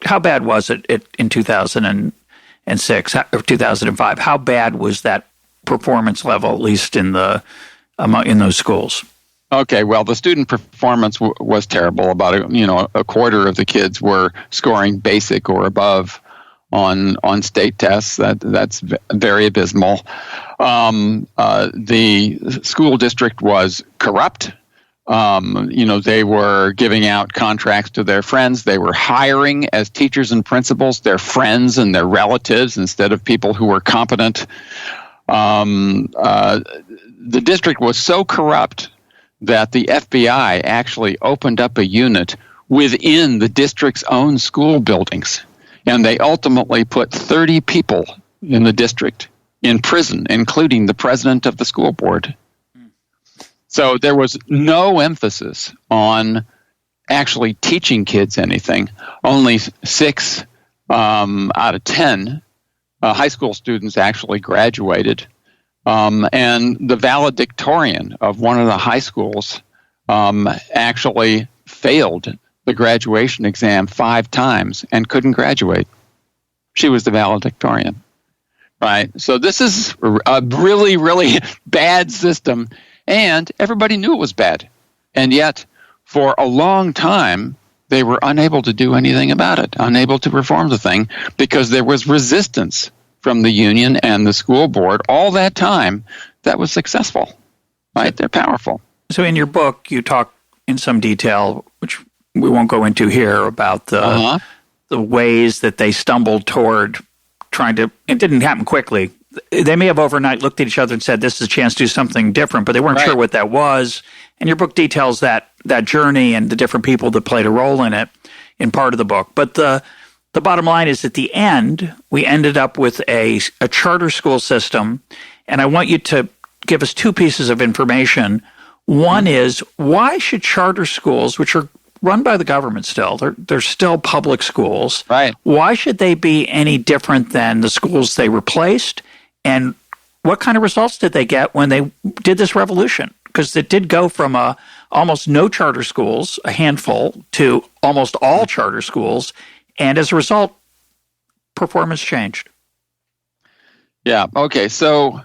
how bad was it in 2006 or 2005? How bad was that performance level, at least in those schools? Okay, well, the student performance was terrible. About a quarter of the kids were scoring basic or above on state tests. That's very abysmal. The school district was corrupt. They were giving out contracts to their friends. They were hiring as teachers and principals their friends and their relatives instead of people who were competent. The district was so corrupt that the FBI actually opened up a unit within the district's own school buildings. And they ultimately put 30 people in the district in prison, including the president of the school board. So there was no emphasis on actually teaching kids anything. Only 6 out of 10 high school students actually graduated. And the valedictorian of one of the high schools actually failed the graduation exam 5 times and couldn't graduate. She was the valedictorian, right? So this is a really, really bad system, and everybody knew it was bad. And yet, for a long time, they were unable to do anything about it, unable to reform the thing, because there was resistance from the union and the school board all that time that was successful, right? They're powerful. So in your book, you talk in some detail, which we won't go into here, about the ways that they stumbled toward trying to, it didn't happen quickly. They may have overnight looked at each other and said, this is a chance to do something different, but they weren't sure what that was. And your book details that journey and the different people that played a role in it in part of the book. But the bottom line is, at the end, we ended up with a charter school system, and I want you to give us 2 pieces of information. One is, why should charter schools, which are run by the government still, they're still public schools, right? Why should they be any different than the schools they replaced? And what kind of results did they get when they did this revolution? Because it did go from almost no charter schools, a handful, to almost all charter schools. And as a result, performance changed. Yeah, okay. So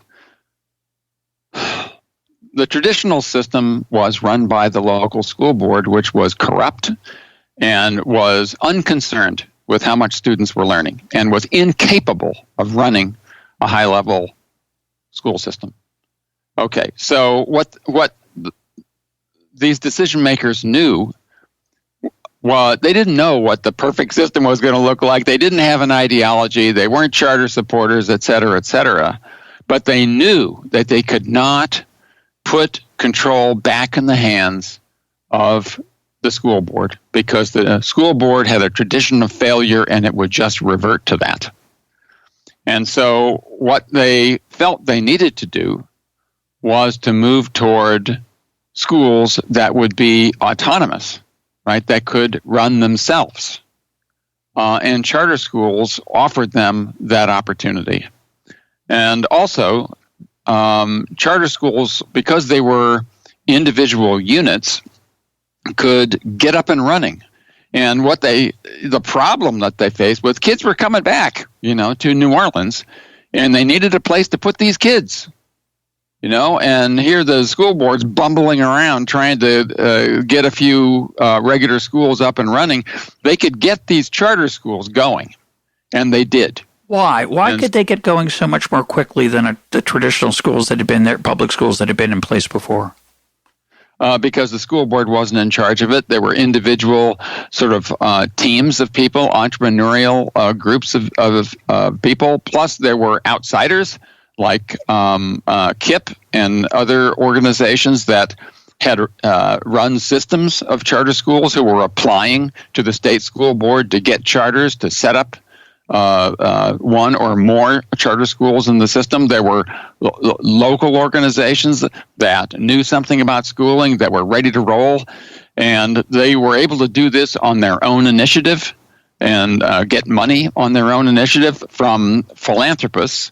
the traditional system was run by the local school board, which was corrupt and was unconcerned with how much students were learning and was incapable of running a high-level school system. Okay, so what these decision makers knew, well, they didn't know what the perfect system was going to look like. They didn't have an ideology. They weren't charter supporters, et cetera, but they knew that they could not put control back in the hands of the school board, because the school board had a tradition of failure and it would just revert to that. And so what they felt they needed to do was to move toward schools that would be autonomous, right, that could run themselves. And charter schools offered them that opportunity. And also, charter schools, because they were individual units, could get up and running. And the problem that they faced was, kids were coming back, to New Orleans, and they needed a place to put these kids. And here the school board's bumbling around trying to get a few regular schools up and running. They could get these charter schools going, and they did. Why? Why could they get going so much more quickly than the traditional schools that had been there, public schools that had been in place before? Because the school board wasn't in charge of it. There were individual sort of teams of people, entrepreneurial groups of people. Plus, there were outsiders like KIP and other organizations that had run systems of charter schools, who were applying to the state school board to get charters to set up one or more charter schools in the system. There were local organizations that knew something about schooling that were ready to roll, and they were able to do this on their own initiative and get money on their own initiative from philanthropists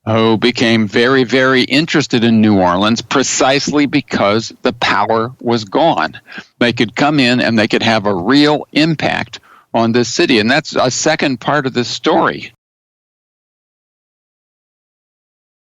who became very, very interested in New Orleans precisely because the power was gone. They could come in and they could have a real impact on this city. And that's a second part of this story.